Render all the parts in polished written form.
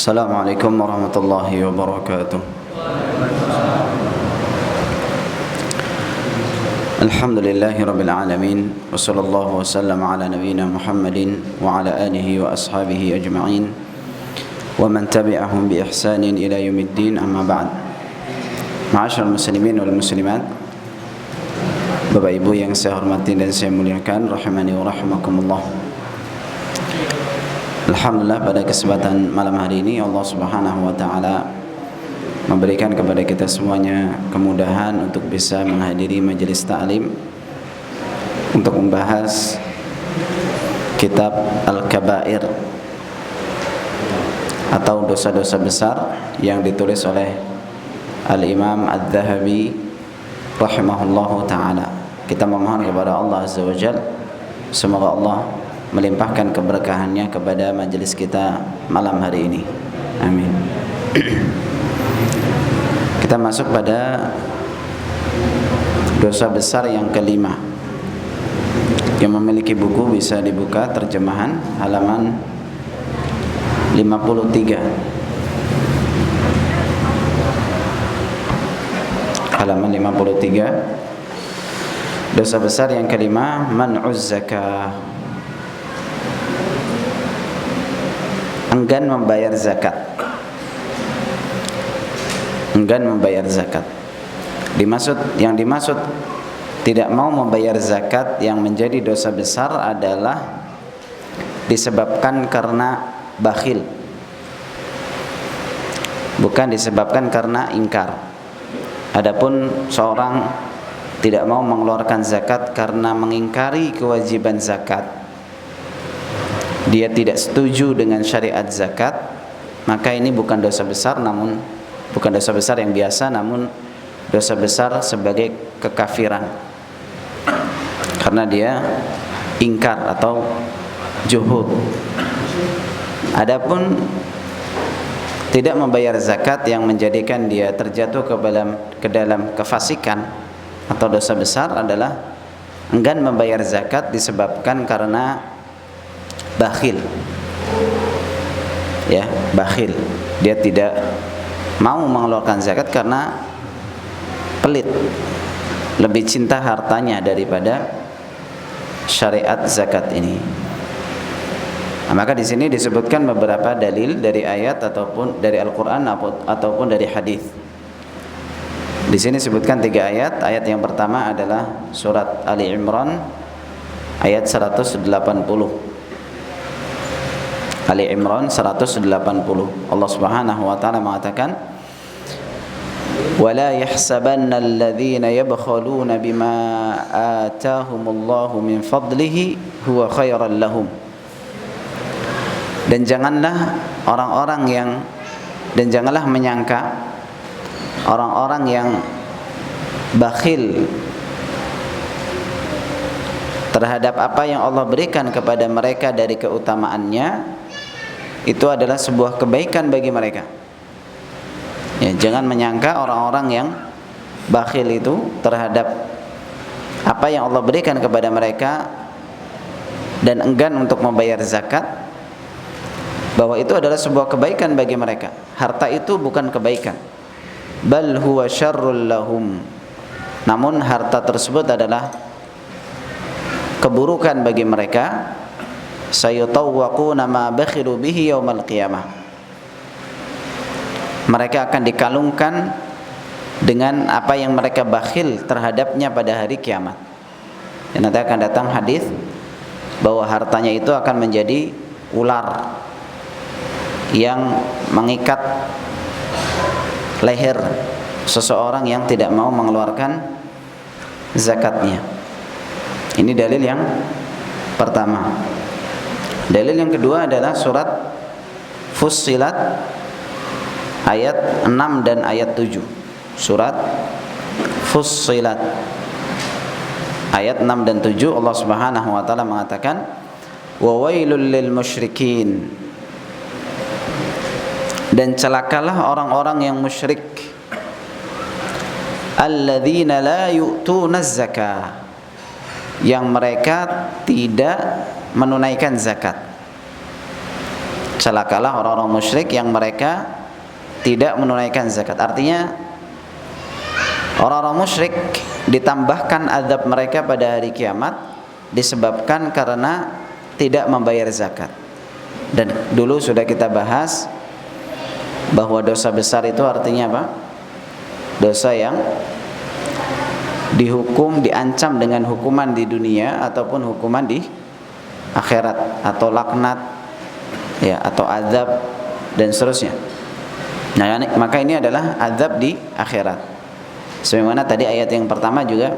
Assalamualaikum warahmatullahi wabarakatuh. Alhamdulillahi rabbil alamin. Wa sallallahu wa sallam ala nabiyyina Muhammadin wa ala alihi wa ashabihi ajma'in wa man tabi'ahum bi ihsanin ila yaumiddin, amma ba'd. Ma'asyiral muslimin wal muslimat, Bapak Ibu yang saya hormati dan saya muliakan, rahimani wa rahimakumullah. Alhamdulillah, pada kesempatan malam hari ini Allah Subhanahu wa taala memberikan kepada kita semuanya kemudahan untuk bisa menghadiri majelis ta'lim untuk membahas kitab Al-Kabair atau dosa-dosa besar yang ditulis oleh Al-Imam Adz-Dzahabi rahimahullahu taala. Kita memohon kepada Allah Azza wa Jalla, semoga Allah melimpahkan keberkahannya kepada majelis kita malam hari ini. Amin. Kita masuk pada dosa besar yang kelima. Yang memiliki buku bisa dibuka terjemahan halaman 53. Halaman 53. Dosa besar yang kelima, man'uz zakah. Enggan membayar zakat. Enggan membayar zakat. Yang dimaksud tidak mau membayar zakat yang menjadi dosa besar adalah disebabkan karena bakhil, bukan disebabkan karena ingkar. Adapun seorang tidak mau mengeluarkan zakat karena mengingkari kewajiban zakat, dia tidak setuju dengan syariat zakat, maka ini bukan dosa besar, namun bukan dosa besar yang biasa, namun dosa besar sebagai kekafiran, karena dia ingkar atau juhud. Adapun tidak membayar zakat yang menjadikan dia terjatuh ke dalam kefasikan atau dosa besar adalah enggan membayar zakat disebabkan karena bakhil. Ya, bakhil. Dia tidak mau mengeluarkan zakat karena pelit, lebih cinta hartanya daripada syariat zakat ini. Nah, maka di sini disebutkan beberapa dalil dari ayat ataupun dari Al-Qur'an ataupun dari hadis. Di sini disebutkan 3 ayat. Ayat yang pertama adalah surat Ali Imran ayat 180. Ali Imran 180. Allah Subhanahu wa taala mengatakan, "Wala yahsabanna alladhina yabkhaluna bima atahumullahu min fadlihi huwa khairan lahum." Dan janganlah menyangka orang-orang yang bakhil terhadap apa yang Allah berikan kepada mereka dari keutamaannya, itu adalah sebuah kebaikan bagi mereka. Ya, jangan menyangka orang-orang yang bakhil itu terhadap apa yang Allah berikan kepada mereka dan enggan untuk membayar zakat, bahwa itu adalah sebuah kebaikan bagi mereka. Harta itu bukan kebaikan. Bal huwa syarrul lahum. Namun harta tersebut adalah keburukan bagi mereka. Sayutawwaquna ma bakhilu bihi yaumal qiyamah. Mereka akan dikalungkan dengan apa yang mereka bakhil terhadapnya pada hari kiamat. Dan nanti akan datang hadis bahwa hartanya itu akan menjadi ular yang mengikat leher seseorang yang tidak mau mengeluarkan zakatnya. Ini dalil yang pertama. Dalil yang kedua adalah surat Fussilat ayat 6 dan ayat 7. Surat Fussilat ayat 6 dan 7, Allah Subhanahu wa taala mengatakan, "Wa wailul lil musyrikin." Dan celakalah orang-orang yang musyrik, alladzina la yu'tuna zakah, yang mereka tidak menunaikan zakat. Celakalah orang-orang musyrik yang mereka tidak menunaikan zakat. Artinya orang-orang musyrik ditambahkan azab mereka pada hari kiamat disebabkan karena tidak membayar zakat. Dan dulu sudah kita bahas bahwa dosa besar itu artinya apa? Dosa yang dihukum, diancam dengan hukuman di dunia ataupun hukuman di akhirat, atau laknat ya, atau azab dan seterusnya. Nah, maka ini adalah azab di akhirat. Sebagaimana tadi ayat yang pertama juga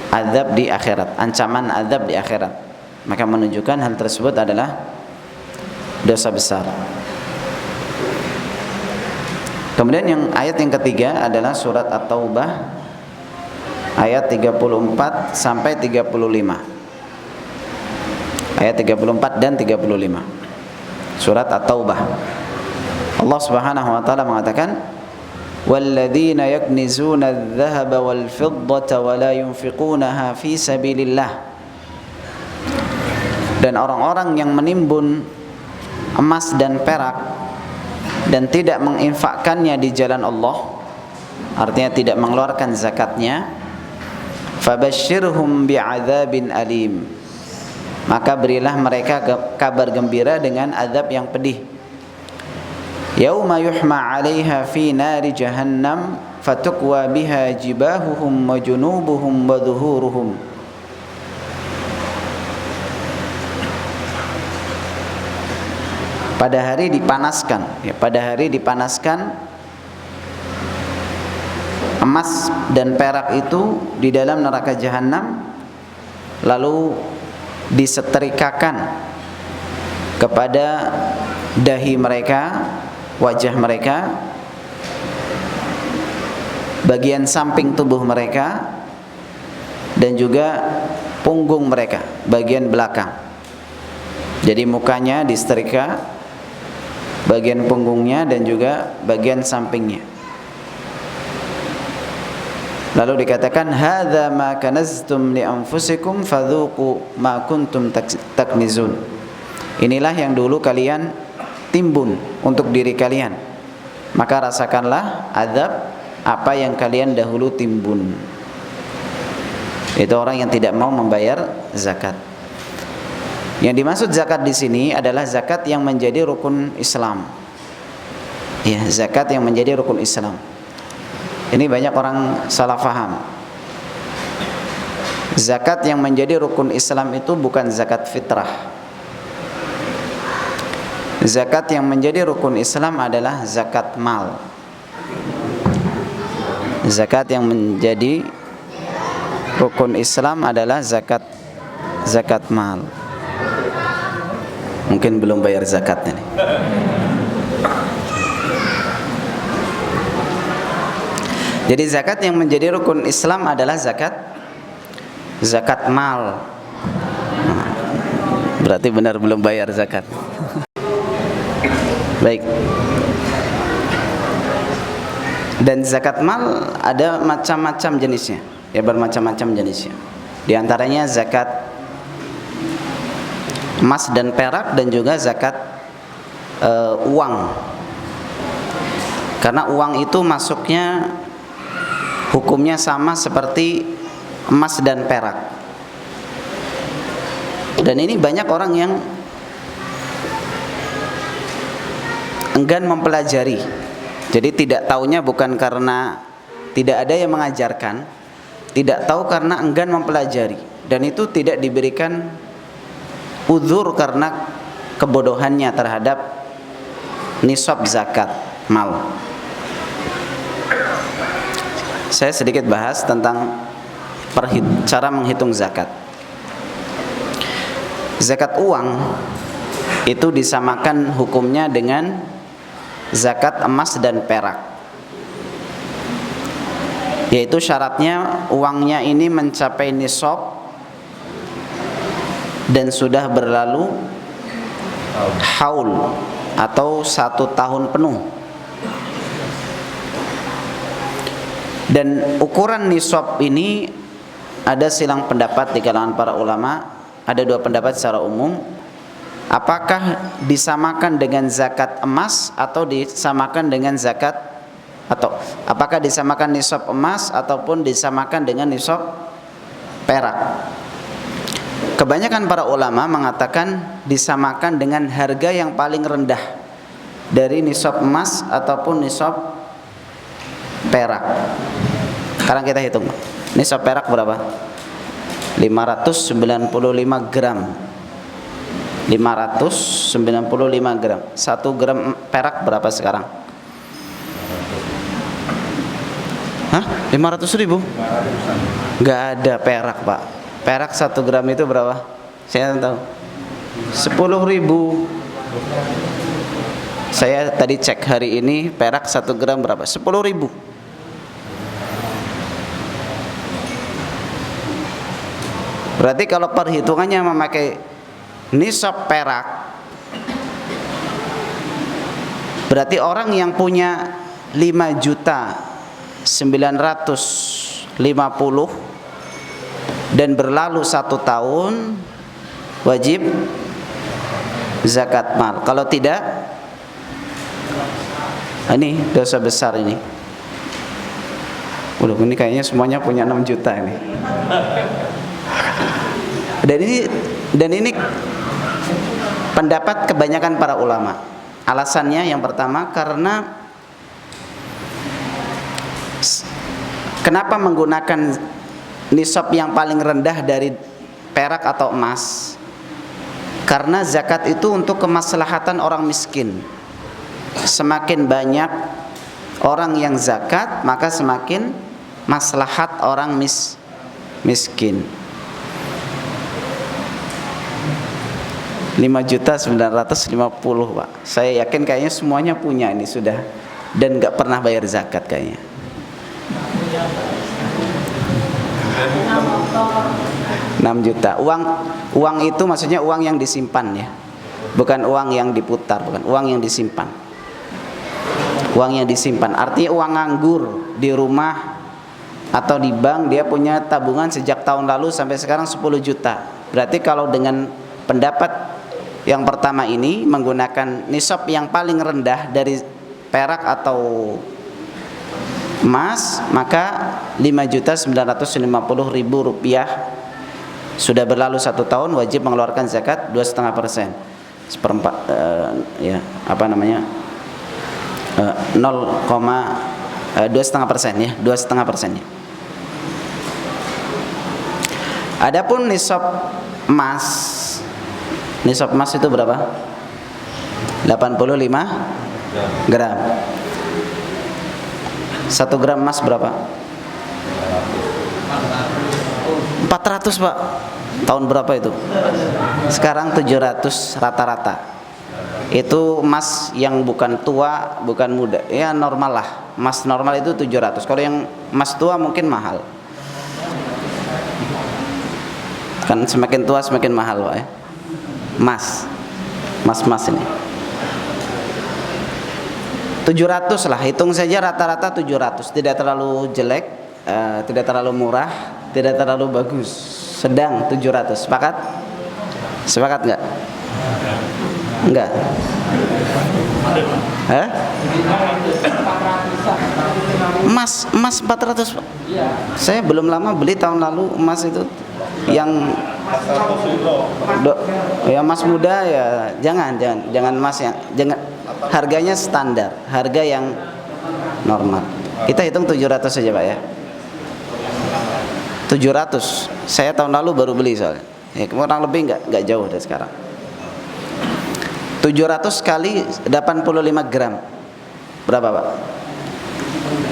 azab di akhirat, ancaman azab di akhirat. Maka menunjukkan hal tersebut adalah dosa besar. Kemudian yang ayat yang ketiga adalah surat At-Taubah ayat 34 sampai 35. Ayat 34 dan 35. Surat At-Taubah. Allah Subhanahu wa taala mengatakan, "Walladzina yaknizuna adh-dhahaba wal-fiddata wa la yunfiqunaha fi sabilillah." Dan orang-orang yang menimbun emas dan perak dan tidak menginfakkannya di jalan Allah, artinya tidak mengeluarkan zakatnya, fabashshirhum bi'adzabin alim. Maka berilah mereka kabar gembira dengan azab yang pedih. Yauma yuhma 'alaiha fi nari jahannam fatukwa biha jibahuhum wa junubuhum wa dhuhuruhum. Pada hari dipanaskan, ya, pada hari dipanaskan emas dan perak itu di dalam neraka jahanam, lalu disetrikakan kepada dahi mereka, wajah mereka, bagian samping tubuh mereka, dan juga punggung mereka, bagian belakang. Jadi mukanya disetrika, bagian punggungnya dan juga bagian sampingnya. Lalu dikatakan, hadza ma kanaztum li anfusikum fadzuqu ma kuntum taknizun. Inilah yang dulu kalian timbun untuk diri kalian, maka rasakanlah azab apa yang kalian dahulu timbun. Itu orang yang tidak mau membayar zakat. Yang dimaksud zakat di sini adalah zakat yang menjadi rukun Islam. Ya, zakat yang menjadi rukun Islam. Ini banyak orang salah faham. Zakat yang menjadi rukun Islam itu bukan zakat fitrah. Zakat yang menjadi rukun Islam adalah zakat mal. Zakat yang menjadi rukun Islam adalah zakat mal. Mungkin belum bayar zakatnya nih. Jadi zakat yang menjadi rukun Islam adalah zakat mal. Berarti benar belum bayar zakat. Baik. Dan zakat mal ada macam-macam jenisnya, ya, bermacam-macam jenisnya. Di antaranya zakat emas dan perak, dan juga zakat uang. Karena uang itu masuknya hukumnya sama seperti emas dan perak. Dan ini banyak orang yang enggan mempelajari. Jadi tidak taunya bukan karena tidak ada yang mengajarkan, tidak tahu karena enggan mempelajari. Dan itu tidak diberikan uzur karena kebodohannya terhadap nisab zakat mal. Saya sedikit bahas tentang cara menghitung zakat. Zakat uang itu disamakan hukumnya dengan zakat emas dan perak. Yaitu syaratnya uangnya ini mencapai nisab dan sudah berlalu haul atau 1 tahun penuh. Dan ukuran nisab ini ada silang pendapat di kalangan para ulama. Ada 2 pendapat secara umum. apakah disamakan dengan zakat emas atau disamakan dengan zakat, atau apakah disamakan nisab emas ataupun disamakan dengan nisab perak? Kebanyakan para ulama mengatakan disamakan dengan harga yang paling rendah dari nisab emas ataupun nisab perak. Sekarang kita hitung, nisab perak berapa? 595 gram. 595 gram. 1 gram perak berapa sekarang? Hah? 500.000? Nggak ada perak, Pak. Perak 1 gram itu berapa? Saya tahu. 10.000. Saya tadi cek hari ini perak 1 gram berapa? 10.000. Berarti kalau perhitungannya memakai nisab perak, berarti orang yang punya 5.950.000 dan berlalu 1 tahun wajib zakat mal. Kalau tidak, ini dosa besar ini. Waduh, ini kayaknya semuanya punya 6 juta ini. Dan ini pendapat kebanyakan para ulama. Alasannya yang pertama, karena kenapa menggunakan nisab yang paling rendah dari perak atau emas? Karena zakat itu untuk kemaslahatan orang miskin. Semakin banyak orang yang zakat, maka semakin maslahat orang miskin. 5.950.000, Pak. Saya yakin kayaknya semuanya punya ini sudah, dan nggak pernah bayar zakat kayaknya. Rp6 juta. Uang itu maksudnya uang yang disimpan ya, bukan uang yang diputar, bukan uang yang disimpan. Uang yang disimpan artinya uang nganggur di rumah atau di bank, dia punya tabungan sejak tahun lalu sampai sekarang 10 juta. Berarti kalau dengan pendapat yang pertama ini menggunakan nisab yang paling rendah dari perak atau emas, maka Rp5.950.000 sudah berlalu 1 tahun, wajib mengeluarkan zakat 2,5%, seperempat ya apa namanya 2,5% ya, 2,5%. Adapun nisab emas itu berapa? 85 gram. 1 gram emas berapa? 400, Pak. Tahun berapa itu? Sekarang 700 rata-rata. Itu emas yang bukan tua, bukan muda. Ya normal lah. Emas normal itu 700. Kalau yang emas tua mungkin mahal. Kan semakin tua semakin mahal, Pak ya. Emas ini 700 lah, hitung saja rata-rata 700. Tidak terlalu jelek, tidak terlalu murah, tidak terlalu bagus, sedang 700. Sepakat? Sepakat nggak? Enggak. Emas 400. Saya belum lama beli tahun lalu emas itu yang ya emas muda ya, jangan emas yang harganya standar, harga yang normal. Kita hitung 700 saja, Pak ya. 700. Saya tahun lalu baru beli soalnya. Ya, kurang lebih enggak jauh dari sekarang. 700 kali 85 gram. Berapa, Pak?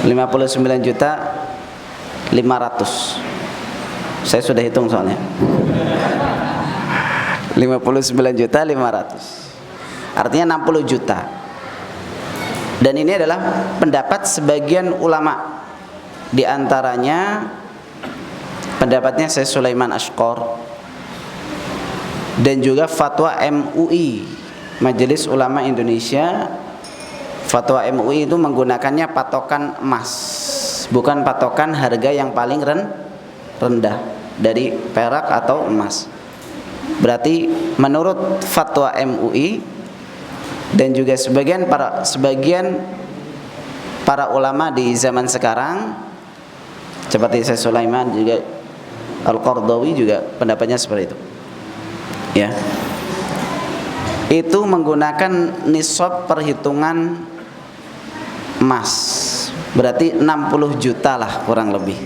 59.500.000. Saya sudah hitung soalnya. 59.500.000. Artinya 60 juta. Dan ini adalah pendapat sebagian ulama. Di antaranya pendapatnya Syekh Sulaiman Ashqar dan juga fatwa MUI, Majelis Ulama Indonesia. Fatwa MUI itu menggunakannya patokan emas, bukan patokan harga yang paling rendah dari perak atau emas. Berarti menurut fatwa MUI dan juga sebagian para ulama di zaman sekarang seperti Syekh Sulaiman juga Al-Qardawi juga pendapatnya seperti itu. Ya. Itu menggunakan nisab perhitungan emas. Berarti 60 juta lah kurang lebih.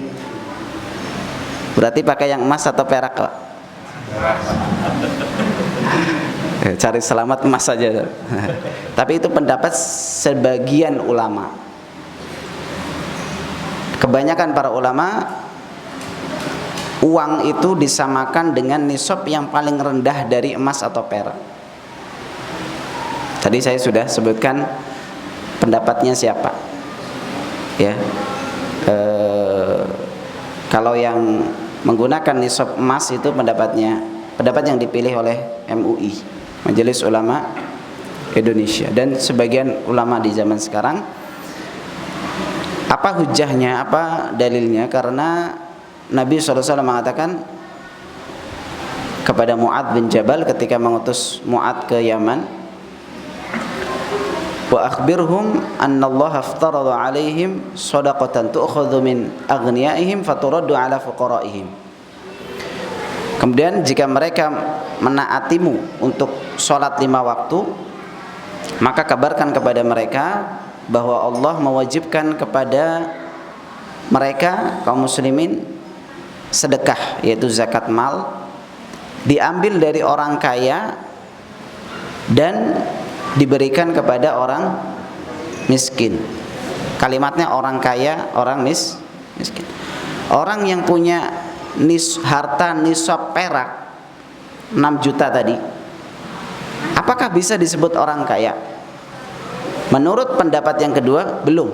Berarti pakai yang emas atau perak, Pak? Cari selamat emas saja. Tapi itu pendapat sebagian ulama. Kebanyakan para ulama, uang itu disamakan dengan nisab yang paling rendah dari emas atau perak. Tadi saya sudah sebutkan pendapatnya siapa, ya. Kalau yang menggunakan nisab emas itu pendapat yang dipilih oleh MUI, Majelis Ulama Indonesia, dan sebagian ulama di zaman sekarang. Apa hujahnya, apa dalilnya? Karena Nabi SAW mengatakan kepada Mu'adz bin Jabal ketika mengutus Mu'adz ke Yaman, wa akhbirhum anna Allah aftarada alaihim shadaqatan tu'khadhu min aghniyaihim faturaddu ala fuqaraihim. Kemudian jika mereka menaatimu untuk sholat 5 waktu, maka kabarkan kepada mereka bahwa Allah mewajibkan kepada mereka kaum muslimin sedekah, yaitu zakat mal, diambil dari orang kaya dan diberikan kepada orang miskin. Kalimatnya orang kaya, orang miskin. Orang yang punya harta nisab perak 6 juta tadi, apakah bisa disebut orang kaya? Menurut pendapat yang kedua, belum.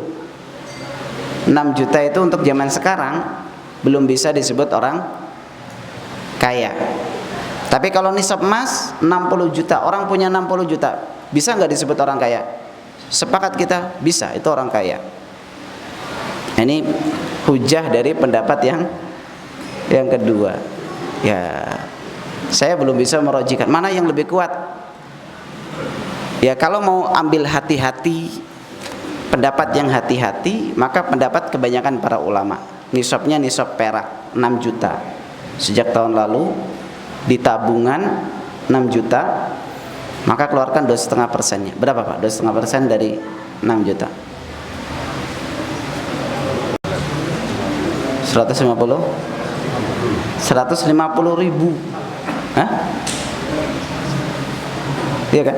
6 juta itu untuk zaman sekarang belum bisa disebut orang kaya. Tapi kalau nisab emas 60 juta, orang punya 60 juta, bisa nggak disebut orang kaya? Sepakat kita, bisa, itu orang kaya. Ini hujah dari pendapat yang kedua. Ya, saya belum bisa merojikan mana yang lebih kuat. Ya, kalau mau ambil hati-hati, pendapat yang hati-hati, maka pendapat kebanyakan para ulama, nisabnya nisab perak 6 juta sejak tahun lalu, di tabungan 6 juta, maka keluarkan 2,5%-nya. Berapa, Pak? 2,5% dari 6 juta. 150? 150 ribu. Hah? Iya kan?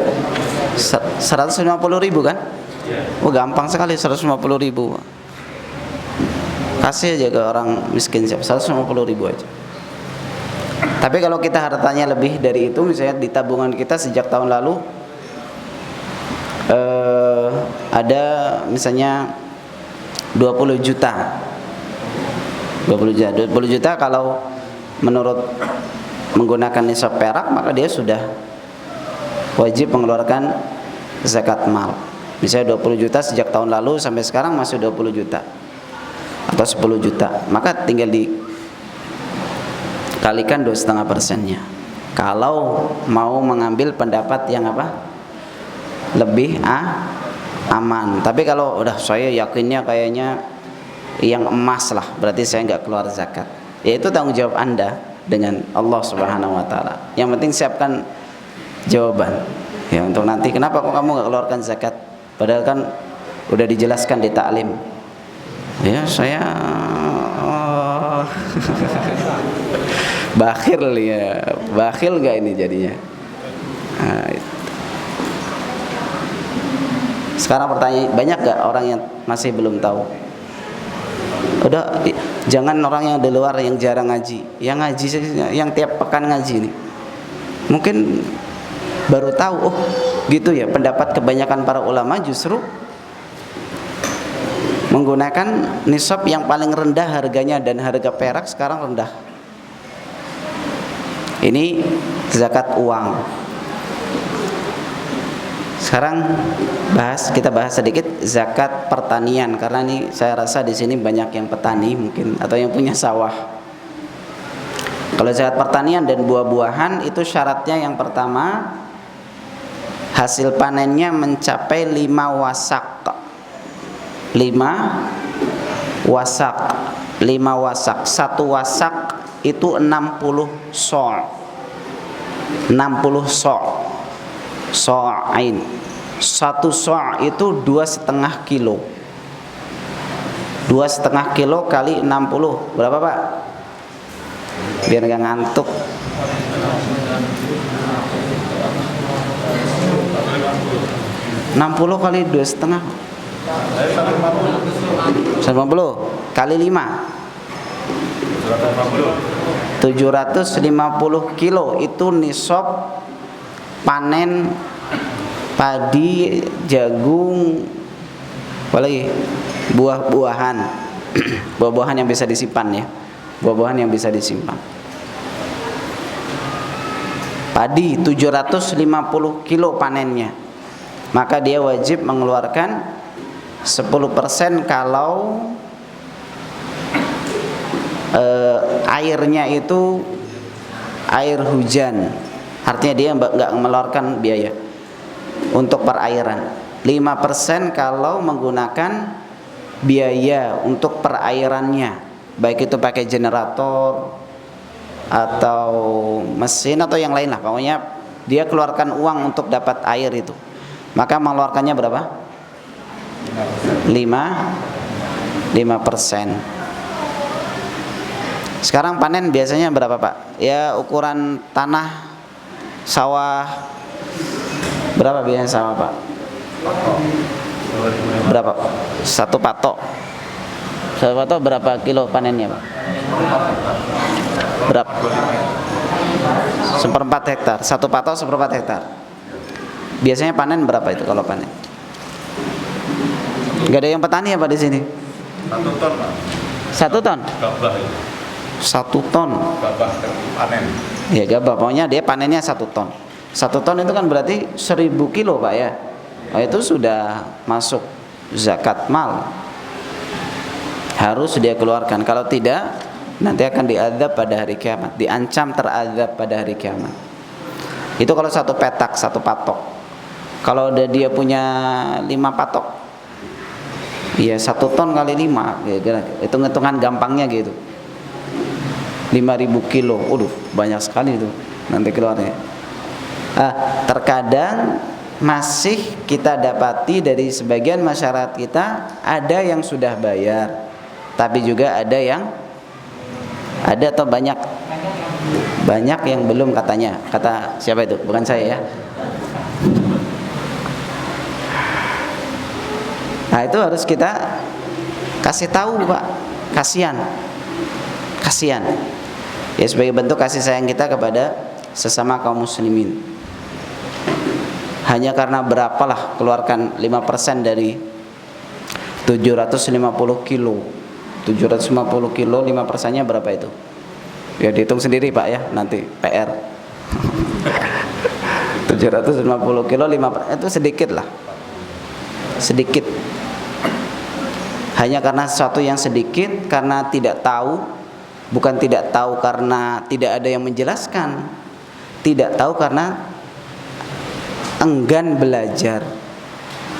150 ribu kan? Oh, gampang sekali 150 ribu. Kasih aja ke orang miskin siapa, 150 ribu aja. Tapi kalau kita hartanya lebih dari itu, misalnya di tabungan kita sejak tahun lalu ada misalnya 20 juta. 20 juta kalau menurut menggunakan nisab perak, maka dia sudah wajib mengeluarkan zakat mal. Misalnya 20 juta sejak tahun lalu sampai sekarang masih 20 juta atau 10 juta, maka tinggal dikalikan 2,5%-nya. Kalau mau mengambil pendapat yang apa? Lebih aman. Tapi kalau udah saya yakinnya kayaknya yang emas lah, berarti saya nggak keluar zakat. Ya, itu tanggung jawab Anda dengan Allah Subhanahu wa taala. Yang penting siapkan jawaban. Ya, untuk nanti kenapa kok kamu nggak keluarkan zakat? Padahal kan udah dijelaskan di taklim. Ya, saya bakhil ya. Bakhil nggak ini jadinya? Nah, sekarang pertanyaan, banyak gak orang yang masih belum tahu? Udah, jangan orang yang di luar yang jarang ngaji, yang ngaji, yang tiap pekan ngaji nih, mungkin baru tahu, oh gitu ya, pendapat kebanyakan para ulama justru menggunakan nisab yang paling rendah harganya, dan harga perak sekarang rendah. Ini zakat uang. Sekarang kita bahas sedikit zakat pertanian, karena ini saya rasa di sini banyak yang petani mungkin atau yang punya sawah. Kalau zakat pertanian dan buah-buahan itu syaratnya yang pertama hasil panennya mencapai 5 wasak. 5 wasak. 5 wasak. 1 wasak itu 60 so'. 60 so'. So'ain. 1 so' itu 2,5 kilo. 2,5 kilo kali 60 berapa Pak? Biar gak ngantuk. 60 kali 2,5 150 kali 5 750 kilo itu nisab panen padi, jagung, apalagi buah-buahan. Buah-buahan yang bisa disimpan ya. Buah-buahan yang bisa disimpan. Padi 750 kilo panennya. Maka dia wajib mengeluarkan 10% kalau airnya itu air hujan. Artinya dia nggak mengeluarkan biaya untuk perairan. 5% kalau menggunakan biaya untuk perairannya, baik itu pakai generator atau mesin atau yang lain lah, pokoknya dia keluarkan uang untuk dapat air itu. Maka mengeluarkannya berapa? 5%. Sekarang panen biasanya berapa Pak? Ya ukuran tanah sawah berapa biasanya sawah Pak? Berapa? 1 patok. 1 patok berapa kilo panennya Pak? Berapa? 1/4 hektar. 1 patok 1/4 hektar. Biasanya panen berapa itu kalau panen? Gak ada yang petani apa di sini? 1 ton Pak. 1 ton? Gabah ya. 1 ton. Gabah panen. Ya gabah, pokoknya dia panennya 1 ton. 1 ton itu kan berarti 1000 kilo Pak ya. Nah, itu sudah masuk zakat mal. Harus dia keluarkan. Kalau tidak, nanti akan diazab pada hari kiamat. Diancam terazab pada hari kiamat. Itu kalau 1 petak, 1 patok. Kalau dia punya 5 patok, iya 1 ton kali 5, hitung-hitungan gampangnya gitu. 5.000 kilo, waduh banyak sekali itu nanti keluarnya. Terkadang masih kita dapati dari sebagian masyarakat kita ada yang sudah bayar, tapi juga ada atau banyak yang belum katanya. Kata siapa itu? Bukan saya ya. Nah itu harus kita kasih tahu Pak, kasihan ya, sebagai bentuk kasih sayang kita kepada sesama kaum muslimin. Hanya karena berapalah keluarkan 5% dari 750 kilo 750 kilo 5% nya berapa itu? Ya dihitung sendiri Pak ya, nanti PR 750 kilo 5% itu sedikit lah, sedikit. Hanya karena sesuatu yang sedikit, karena tidak tahu, bukan tidak tahu karena tidak ada yang menjelaskan, tidak tahu karena enggan belajar.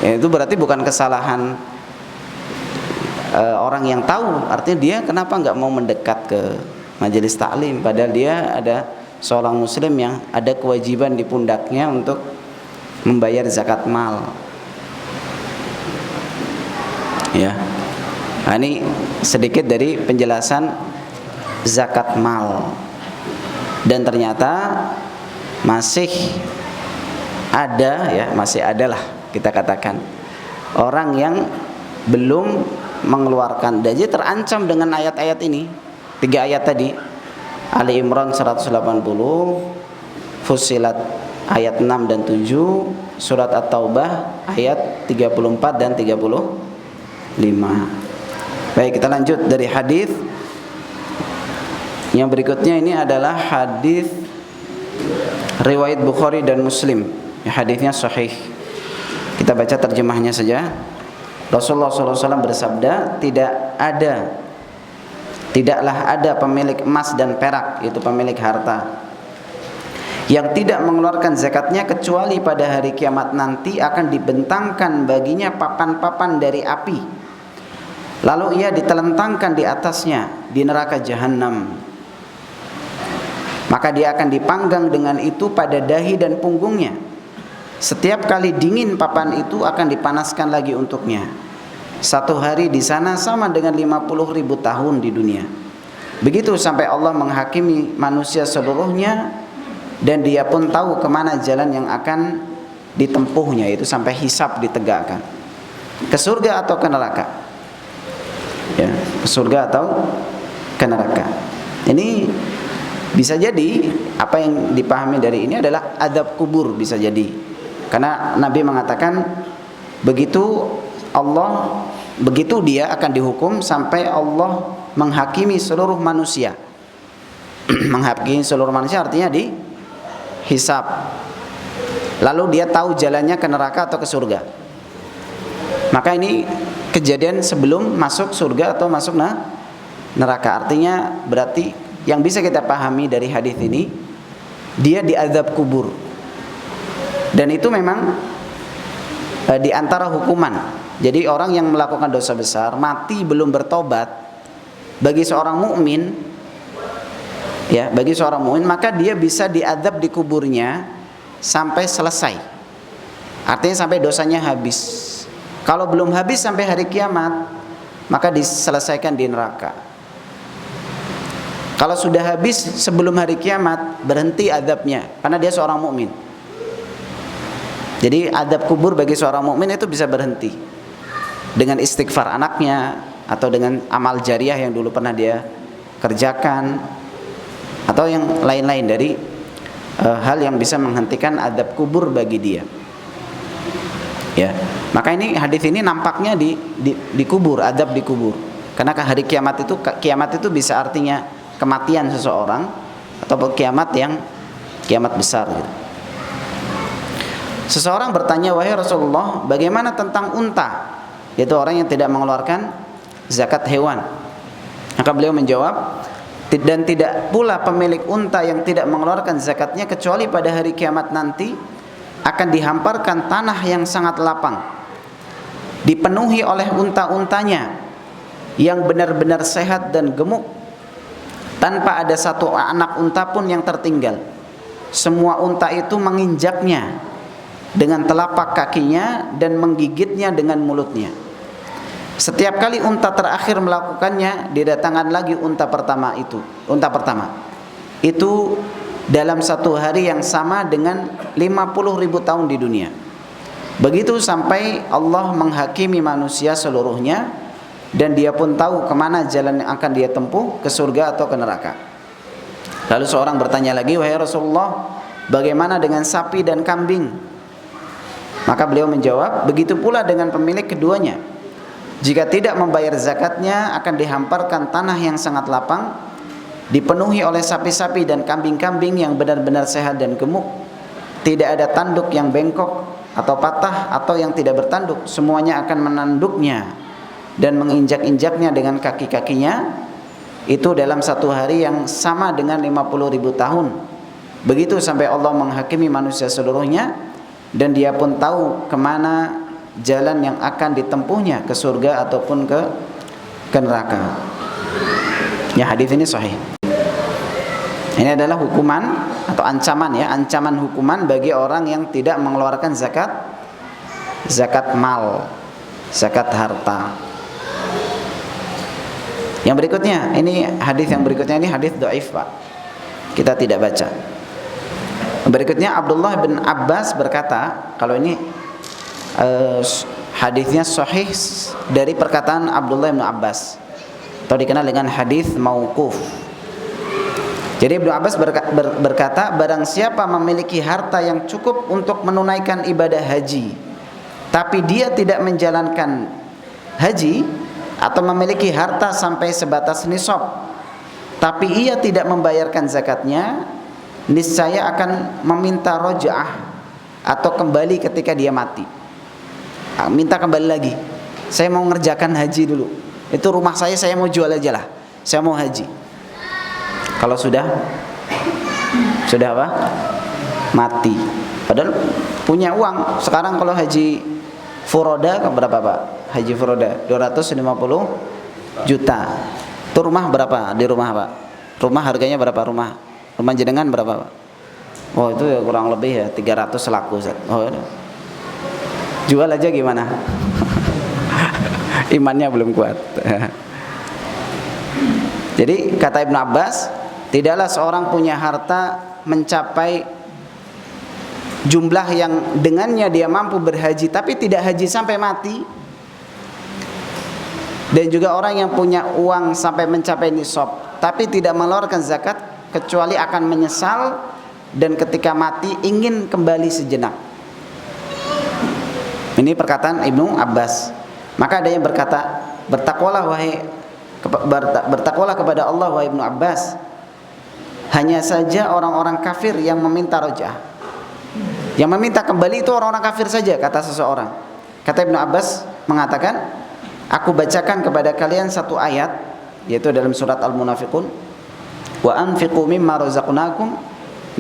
Ya, itu berarti bukan kesalahan orang yang tahu, artinya dia kenapa nggak mau mendekat ke majelis taklim, padahal dia ada seorang muslim yang ada kewajiban di pundaknya untuk membayar zakat mal. Ya. Nah, ini sedikit dari penjelasan zakat mal. Dan ternyata masih ada ya, masih adalah kita katakan orang yang belum mengeluarkan. Dan dia terancam dengan ayat-ayat ini. 3 ayat tadi. Ali Imran 180, Fussilat ayat 6 dan 7, Surat At-Taubah ayat 34 dan 35. Baik, kita lanjut dari hadis. Yang berikutnya ini adalah hadis riwayat Bukhari dan Muslim. Hadisnya sahih. Kita baca terjemahnya saja. Rasulullah SAW bersabda, tidak ada tidaklah ada pemilik emas dan perak, yaitu pemilik harta, yang tidak mengeluarkan zakatnya kecuali pada hari kiamat nanti akan dibentangkan baginya papan-papan dari api, lalu ia ditelentangkan di atasnya di neraka jahanam. Maka dia akan dipanggang dengan itu pada dahi dan punggungnya. Setiap kali dingin papan itu akan dipanaskan lagi untuknya. Satu hari di sana sama dengan 50.000 tahun di dunia. Begitu sampai Allah menghakimi manusia seluruhnya, dan dia pun tahu kemana jalan yang akan ditempuhnya, itu sampai hisab ditegakkan, ke surga atau ke neraka, ya, ke surga atau ke neraka. Ini bisa jadi apa yang dipahami dari ini adalah adab kubur, bisa jadi karena Nabi mengatakan begitu dia akan dihukum sampai Allah menghakimi seluruh manusia. Menghakimi seluruh manusia artinya di hisab, lalu dia tahu jalannya ke neraka atau ke surga. Maka ini kejadian sebelum masuk surga atau masuk neraka. Artinya berarti yang bisa kita pahami dari hadis ini, dia diazab kubur, dan itu memang di antara hukuman. Jadi orang yang melakukan dosa besar mati belum bertobat, bagi seorang mukmin, ya, bagi seorang mukmin maka dia bisa diazab di kuburnya sampai selesai. Artinya sampai dosanya habis. Kalau belum habis sampai hari kiamat, maka diselesaikan di neraka. Kalau sudah habis sebelum hari kiamat, berhenti azabnya karena dia seorang mukmin. Jadi azab kubur bagi seorang mukmin itu bisa berhenti dengan istighfar anaknya atau dengan amal jariah yang dulu pernah dia kerjakan, atau yang lain-lain dari hal yang bisa menghentikan azab kubur bagi dia. Ya, maka ini hadis ini nampaknya di kubur, azab di kubur. Karena hari kiamat itu bisa artinya kematian seseorang atau kiamat besar gitu. Seseorang bertanya, "Wahai Rasulullah, bagaimana tentang unta?" Yaitu orang yang tidak mengeluarkan zakat hewan. Maka beliau menjawab, "Dan tidak pula pemilik unta yang tidak mengeluarkan zakatnya kecuali pada hari kiamat nanti akan dihamparkan tanah yang sangat lapang, dipenuhi oleh unta-untanya yang benar-benar sehat dan gemuk, tanpa ada satu anak unta pun yang tertinggal. Semua unta itu menginjaknya dengan telapak kakinya dan menggigitnya dengan mulutnya. Setiap kali unta terakhir melakukannya, didatangkan lagi unta pertama. Itu dalam satu hari yang sama dengan 50.000 tahun di dunia. Begitu sampai Allah menghakimi manusia seluruhnya, dan dia pun tahu kemana jalan yang akan dia tempuh, ke surga atau ke neraka." Lalu seorang bertanya lagi, "Wahai Rasulullah, bagaimana dengan sapi dan kambing?" Maka beliau menjawab, "Begitu pula dengan pemilik keduanya. Jika tidak membayar zakatnya, akan dihamparkan tanah yang sangat lapang, dipenuhi oleh sapi-sapi dan kambing-kambing yang benar-benar sehat dan gemuk. Tidak ada tanduk yang bengkok atau patah atau yang tidak bertanduk. Semuanya akan menanduknya dan menginjak-injaknya dengan kaki-kakinya. Itu dalam satu hari yang sama dengan 50.000 tahun. Begitu sampai Allah menghakimi manusia seluruhnya, dan dia pun tahu kemana jalan yang akan ditempuhnya, ke surga ataupun ke neraka." Ya, hadis ini sahih. Ini adalah hukuman atau ancaman, ya, ancaman hukuman bagi orang yang tidak mengeluarkan zakat mal, zakat harta. Yang berikutnya, ini hadis yang berikutnya ini hadis dhaif, Pak. Kita tidak baca. Berikutnya Abdullah bin Abbas berkata, kalau ini hadisnya sahih dari perkataan Abdullah bin Abbas, atau dikenal dengan hadis mauquf. Jadi Ibnu Abbas berkata, barang siapa memiliki harta yang cukup untuk menunaikan ibadah haji, tapi dia tidak menjalankan haji, atau memiliki harta sampai sebatas nisab, tapi ia tidak membayarkan zakatnya, niscaya akan meminta roj'ah atau kembali ketika dia mati. Minta kembali lagi. Saya mau ngerjakan haji dulu. Itu rumah saya mau jual aja lah. saya mau haji. Kalau sudah apa? Mati. Padahal punya uang. Sekarang kalau haji furoda berapa Pak? Haji furoda 250 juta. Itu rumah berapa di rumah Pak? Rumah harganya berapa rumah? Rumah jenengan berapa Pak? Oh itu ya kurang lebih ya 300 laku Ustaz. Oh ya. Jual aja gimana? Imannya belum kuat. Jadi kata Ibnu Abbas, tidaklah seorang punya harta mencapai jumlah yang dengannya dia mampu berhaji tapi tidak haji sampai mati. Dan juga orang yang punya uang sampai mencapai nisab tapi tidak mengeluarkan zakat kecuali akan menyesal dan ketika mati ingin kembali sejenak. Ini perkataan Ibnu Abbas. Maka ada yang berkata, bertakwalah kepada Allah wahai Ibnu Abbas. Hanya saja orang-orang kafir yang meminta roja'ah. Yang meminta kembali itu orang-orang kafir saja, kata seseorang. Kata Ibnu Abbas mengatakan, aku bacakan kepada kalian satu ayat, yaitu dalam surat Al-Munafiqun. Wa anfiqu mimma razaqnakum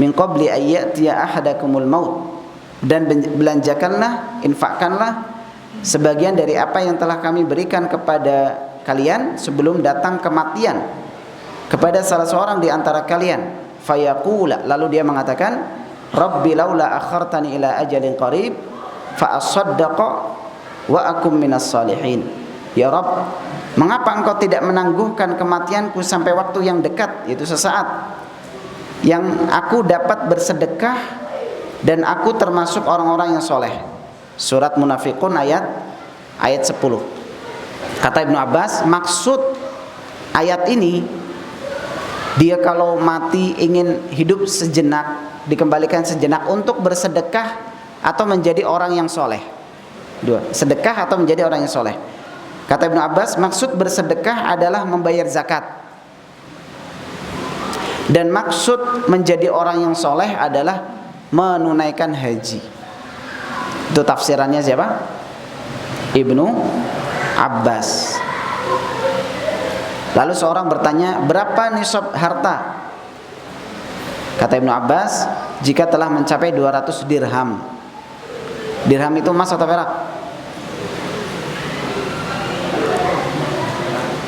min qabli an ya'tiya ahadakumul maut. Dan belanjakanlah, infakkanlah sebagian dari apa yang telah kami berikan kepada kalian sebelum datang kematian kepada salah seorang di antara kalian. Fayaqula, lalu dia mengatakan, Rabbi laula akhartani ila ajalin qarib fa asaddaqa wa akum minas salihin. Ya Rabb, mengapa engkau tidak menangguhkan kematianku sampai waktu yang dekat, yaitu sesaat, yang aku dapat bersedekah dan aku termasuk orang-orang yang soleh. Surat Munafiqun ayat 10. Kata Ibnu Abbas, maksud ayat ini, dia kalau mati ingin hidup sejenak, dikembalikan sejenak untuk bersedekah atau menjadi orang yang soleh. Dua, sedekah atau menjadi orang yang soleh. Kata Ibnu Abbas, maksud bersedekah adalah membayar zakat. Dan maksud menjadi orang yang soleh adalah menunaikan haji. Itu tafsirannya siapa? Ibnu Abbas. Lalu seorang bertanya, berapa nisab harta? Kata Ibnu Abbas, jika telah mencapai 200 dirham. Dirham itu emas atau perak?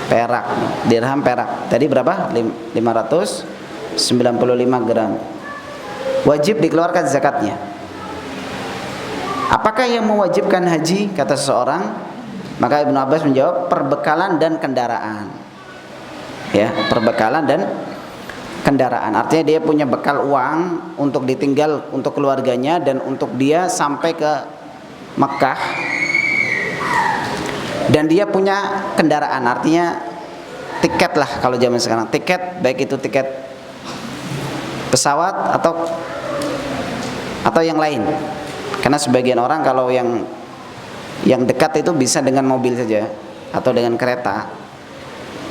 Perak. Dirham perak. Tadi berapa? 595 gram. Wajib dikeluarkan zakatnya. Apakah yang mewajibkan haji? Kata seseorang. Maka Ibnu Abbas menjawab, perbekalan dan kendaraan. Ya, perbekalan dan kendaraan. Artinya dia punya bekal uang untuk ditinggal untuk keluarganya dan untuk dia sampai ke Mekah. Dan dia punya kendaraan, artinya tiket lah kalau zaman sekarang. Tiket, baik itu tiket pesawat atau yang lain. Karena sebagian orang kalau yang dekat itu bisa dengan mobil saja atau dengan kereta.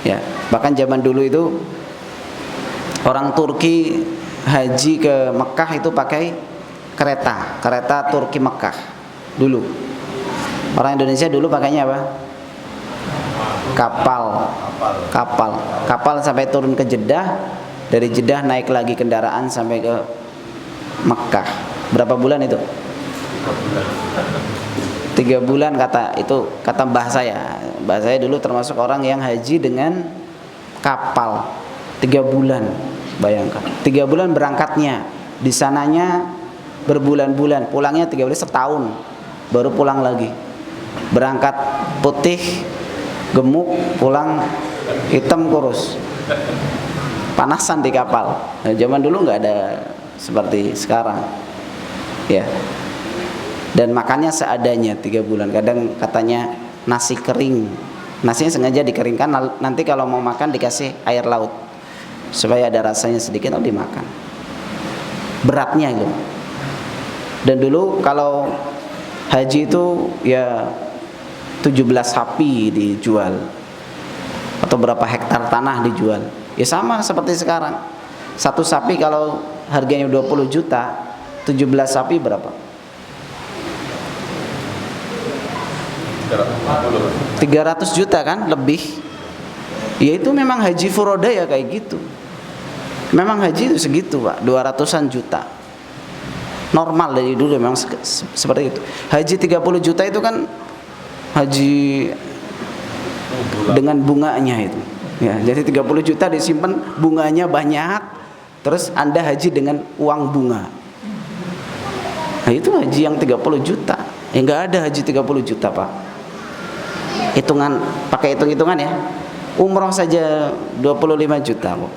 Ya, bahkan zaman dulu itu orang Turki haji ke Mekah itu pakai kereta Turki Mekah dulu. Orang Indonesia dulu pakainya apa? Kapal sampai turun ke Jeddah. Dari Jeddah naik lagi kendaraan sampai ke Mekah. Berapa bulan itu? 3 bulan kata mbah saya. Mbah saya dulu termasuk orang yang haji dengan kapal. 3 bulan, bayangkan. 3 bulan berangkatnya, di sananya berbulan-bulan, pulangnya 3 bulan, setahun baru pulang lagi. Berangkat putih gemuk, pulang hitam kurus. Panasan di kapal. Nah, zaman dulu nggak ada seperti sekarang. Ya. Dan makannya seadanya 3 bulan. Kadang katanya nasi kering. Nasinya sengaja dikeringkan, nanti kalau mau makan dikasih air laut supaya ada rasanya sedikit, lalu dimakan. Beratnya itu. Dan dulu kalau haji itu ya 17 sapi dijual atau berapa hektar tanah dijual. Ya sama seperti sekarang. Satu sapi kalau harganya 20 juta, 17 sapi berapa? 300 juta kan, lebih. Ya itu memang haji furoda ya kayak gitu. Memang haji itu segitu Pak, 200-an juta. Normal dari dulu memang seperti itu. Haji 30 juta itu kan haji dengan bunganya itu. Ya, jadi 30 juta disimpan, bunganya banyak. Terus Anda haji dengan uang bunga. Nah, itu haji yang 30 juta. Ya enggak ada haji 30 juta, Pak. Hitungan, pakai hitung-hitungan ya. Umroh saja 25 juta, Pak.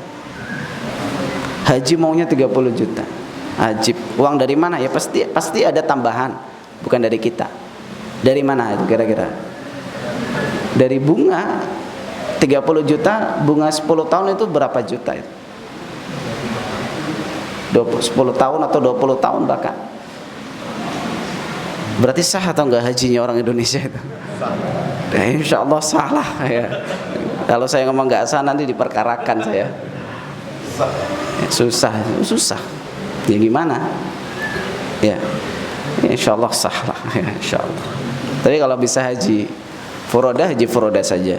Haji maunya 30 juta. Ajib. Uang dari mana? Ya pasti ada tambahan, bukan dari kita. Dari mana itu kira-kira? Dari bunga. 30 juta, bunga 10 tahun itu berapa juta itu? 10 tahun atau 20 tahun bahkan. Berarti sah atau enggak hajinya orang Indonesia itu? Ya, insya Allah salah ya. Kalau saya ngomong enggak sah nanti diperkarakan saya. Ya, susah. Ya gimana? Ya, insya Allah sah lah. Ya, insya Allah. Tapi kalau bisa haji furoda saja.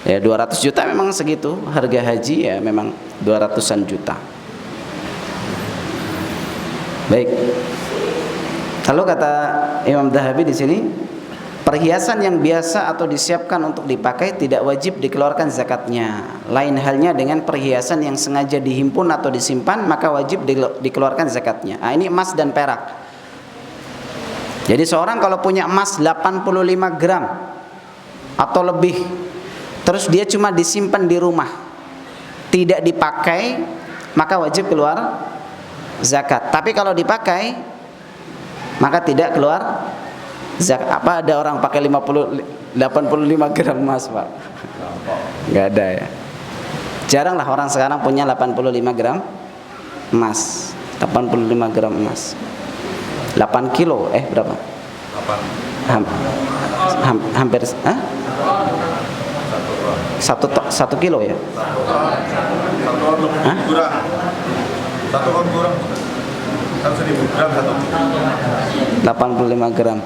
Ya 200 juta memang segitu harga haji, ya memang 200-an juta. Baik. Lalu kata Imam Dhahabi di sini, perhiasan yang biasa atau disiapkan untuk dipakai tidak wajib dikeluarkan zakatnya. Lain halnya dengan perhiasan yang sengaja dihimpun atau disimpan, maka wajib dikeluarkan zakatnya. Nah, ini emas dan perak. Jadi seorang kalau punya emas 85 gram atau lebih, terus dia cuma disimpan di rumah, tidak dipakai, maka wajib keluar zakat. Tapi kalau dipakai, maka tidak keluar zakat. Apa ada orang pakai 85 gram emas, Pak? Enggak ada ya. Jarang lah orang sekarang punya 85 gram emas. 85 gram emas. 8 kilo, berapa? 8. Hampir, Satu kilo ya? Satu on kurang. Kan 1000 gram 85 gram.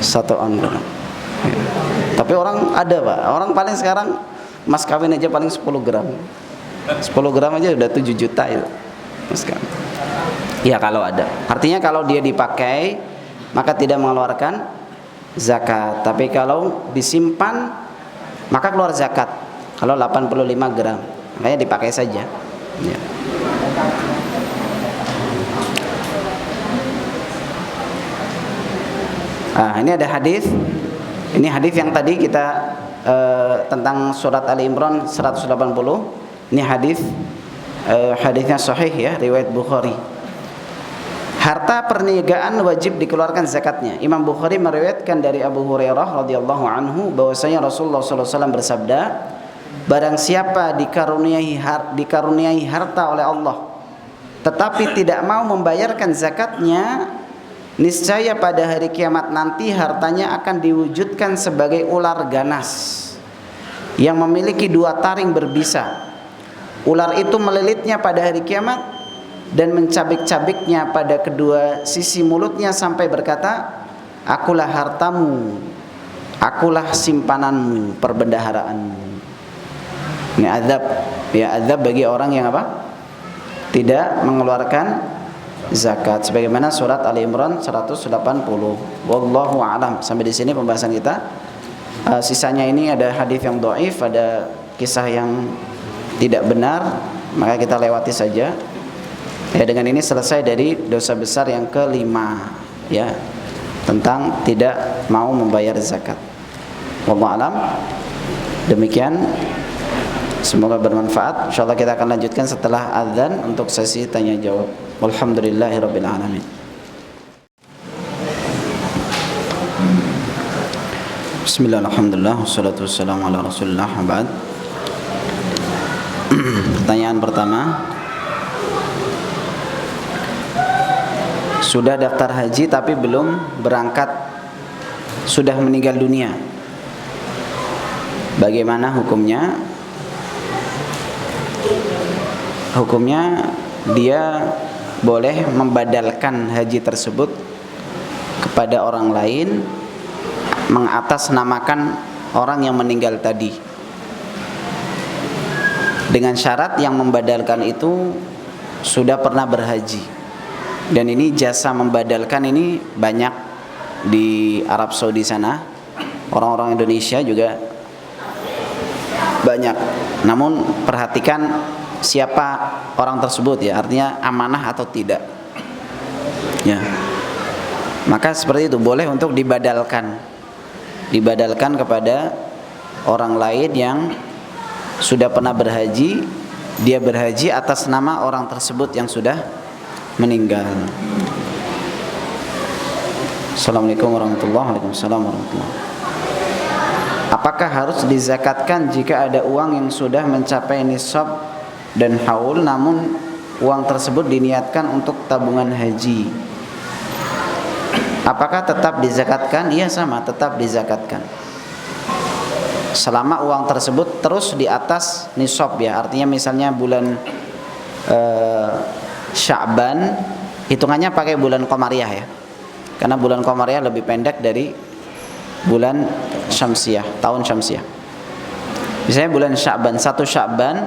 Satu on kurang. Ya. Tapi orang ada, Pak. Orang paling sekarang mas kawin aja paling 10 gram. 10 gram aja udah 7 juta itu. Mas kawin. Ya kalau ada. Artinya kalau dia dipakai maka tidak mengeluarkan zakat. Tapi kalau disimpan maka keluar zakat. Kalau 85 gram, makanya dipakai saja. Ya. Ini ada hadis. Ini hadis yang tadi kita tentang surat Ali Imran 180. Ini hadisnya sahih ya, riwayat Bukhari. Harta perniagaan wajib dikeluarkan zakatnya. Imam Bukhari meriwayatkan dari Abu Hurairah radhiyallahu anhu bahwasanya Rasulullah sallallahu alaihi wasallam bersabda, barang siapa dikaruniai harta oleh Allah tetapi tidak mau membayarkan zakatnya, niscaya pada hari kiamat nanti hartanya akan diwujudkan sebagai ular ganas yang memiliki 2 taring berbisa. Ular itu melilitnya pada hari kiamat dan mencabik-cabiknya pada kedua sisi mulutnya sampai berkata, akulah hartamu, akulah simpananmu, perbendaharaanmu. Ini azab, ya azab bagi orang yang apa? Tidak mengeluarkan zakat. Sebagaimana surat Ali Imran 180. Wallahu a'lam. Sampai di sini pembahasan kita. Sisanya ini ada hadis yang dhaif, ada kisah yang tidak benar, maka kita lewati saja. Ya, dengan ini selesai dari dosa besar yang kelima, ya, tentang tidak mau membayar zakat. Wallahu a'lam. Demikian, semoga bermanfaat. Insyaallah kita akan lanjutkan setelah azan untuk sesi tanya jawab. Walhamdulillahirabbil alamin. Bismillah, alhamdulillah, wassalatu wassalamu ala rasulillah, ba'd. Pertanyaan pertama, sudah daftar haji tapi belum berangkat, sudah meninggal dunia, bagaimana hukumnya? Hukumnya dia boleh membadalkan haji tersebut kepada orang lain, mengatasnamakan orang yang meninggal tadi, dengan syarat yang membadalkan itu sudah pernah berhaji. Dan ini jasa membadalkan ini banyak di Arab Saudi sana, orang-orang Indonesia juga banyak. Namun perhatikan siapa orang tersebut ya, artinya amanah atau tidak ya. Maka seperti itu boleh untuk dibadalkan kepada orang lain yang sudah pernah berhaji, dia berhaji atas nama orang tersebut yang sudah meninggal. Assalamualaikum warahmatullahi wabarakatuh. Apakah harus dizakatkan jika ada uang yang sudah mencapai nisab dan haul, namun uang tersebut diniatkan untuk tabungan haji? Apakah tetap dizakatkan? Iya, sama, tetap dizakatkan. Selama uang tersebut terus di atas nisab ya, artinya misalnya bulan Sya'ban, hitungannya pakai bulan Qamariyah ya, karena bulan Qamariyah lebih pendek dari bulan Syamsiyah, tahun Syamsiyah. Misalnya bulan Sya'ban, 1 Sya'ban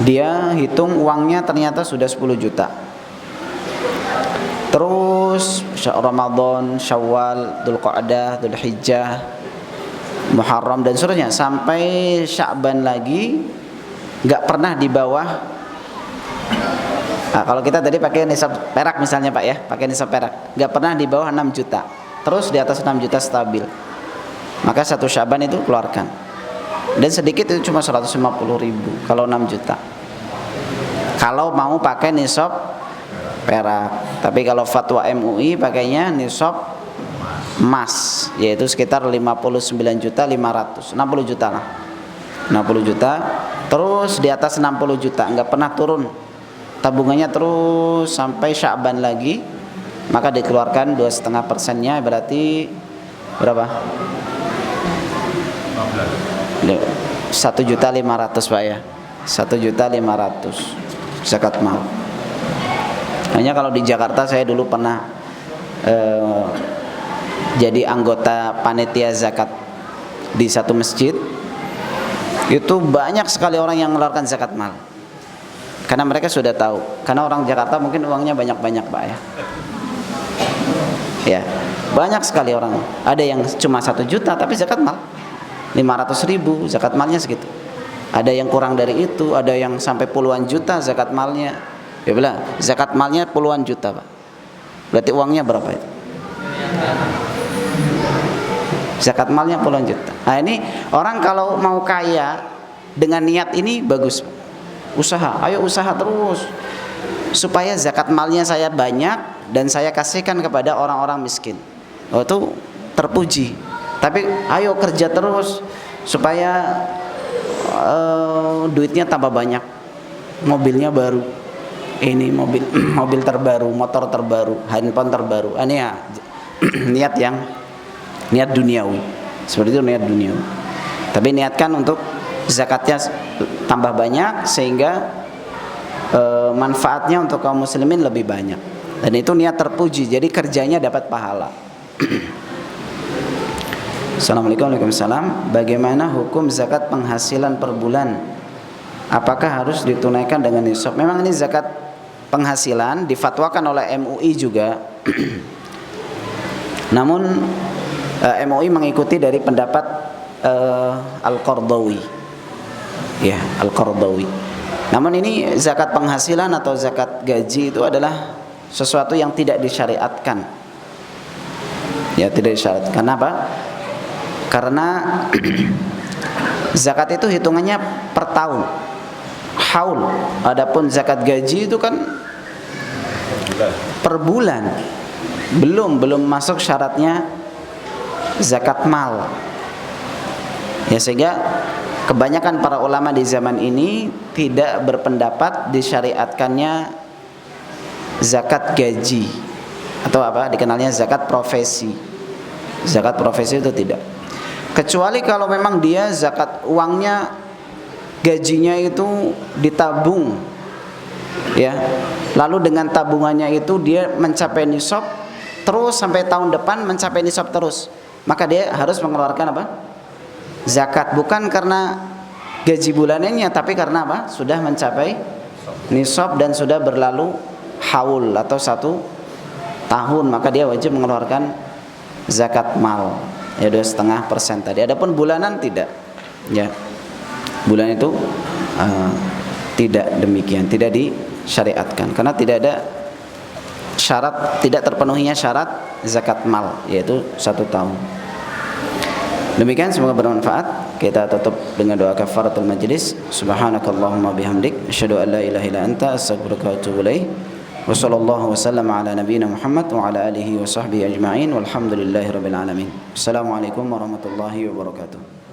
dia hitung uangnya ternyata sudah 10 juta. Terus Ramadan, Syawal, Dzulqa'dah, Dzulhijjah, Muharram dan seterusnya sampai Sya'ban lagi nggak pernah di bawah. Nah, kalau kita tadi pakai nisab perak misalnya Pak ya, pakai nisab perak, nggak pernah di bawah 6 juta. Terus di atas 6 juta stabil. Maka 1 Sya'ban itu keluarkan. Dan sedikit itu cuma 150.000 kalau 6 juta. Kalau mau pakai nisab perak. Tapi kalau fatwa MUI pakainya nisab emas, yaitu sekitar 59.500.000, 60 juta lah, 60 juta. Terus di atas 60 juta nggak pernah turun tabungannya terus sampai Sya'ban lagi, maka dikeluarkan 2,5%-nya, berarti berapa? 1.500.000 Pak ya, 1.500.000 zakat mal. Hanya kalau di Jakarta saya dulu pernah jadi anggota panitia zakat di satu masjid. Itu banyak sekali orang yang mengeluarkan zakat mal, karena mereka sudah tahu. Karena orang Jakarta mungkin uangnya banyak-banyak Pak ya. Ya, banyak sekali orang. Ada yang cuma 1 juta tapi zakat mal 500.000, zakat malnya segitu. Ada yang kurang dari itu, ada yang sampai puluhan juta zakat malnya. Ya bilang, zakat malnya puluhan juta Pak. Berarti uangnya berapa itu? Zakat malnya puluhan juta. Nah ini orang kalau mau kaya dengan niat ini bagus. Usaha, ayo usaha terus supaya zakat malnya saya banyak dan saya kasihkan kepada orang-orang miskin. Oh itu terpuji. Tapi ayo kerja terus supaya duitnya tambah banyak, mobilnya baru, ini mobil terbaru, motor terbaru, handphone terbaru. Ini ya niat duniawi. Seperti itu niat duniawi. Tapi niatkan untuk zakatnya tambah banyak sehingga manfaatnya untuk kaum muslimin lebih banyak. Dan itu niat terpuji. Jadi kerjanya dapat pahala. Assalamualaikum warahmatullahi wabarakatuh. Bagaimana hukum zakat penghasilan per bulan? Apakah harus ditunaikan dengan nisab? Memang ini zakat penghasilan difatwakan oleh MUI juga. Namun MUI mengikuti dari pendapat Al-Qardawi. Ya, Al-Qardawi. Namun ini zakat penghasilan atau zakat gaji itu adalah sesuatu yang tidak disyariatkan. Ya, tidak disyariatkan. Kenapa? Karena zakat itu hitungannya per tahun, haul. Adapun zakat gaji itu kan per bulan. Belum masuk syaratnya zakat mal. Ya, sehingga kebanyakan para ulama di zaman ini tidak berpendapat disyariatkannya zakat gaji atau apa dikenalnya zakat profesi. Zakat profesi itu tidak. Kecuali kalau memang dia zakat uangnya, gajinya itu ditabung, ya. Lalu dengan tabungannya itu dia mencapai nisab, terus sampai tahun depan mencapai nisab terus, maka dia harus mengeluarkan apa? zakat, bukan karena gaji bulanannya, tapi karena apa? Sudah mencapai nisab dan sudah berlalu haul atau 1 tahun, maka dia wajib mengeluarkan zakat mal, ya 2,5% tadi. Adapun bulanan tidak, ya bulan itu tidak demikian, tidak disyariatkan karena tidak ada syarat, tidak terpenuhinya syarat zakat mal, yaitu 1 tahun. Demikian, semoga bermanfaat. Kita tutup dengan doa kafaratul majlis. Subhanakallahumma bihamdik, asyhadu an la ilaha illa anta, astaghfiruka wa atubu ilaik. Wa sallallahu wasallam ala nabiyyina Muhammad wa ala alihi wa sahbihi ajma'in walhamdulillahi rabbil alamin. Assalamualaikum warahmatullahi wabarakatuh.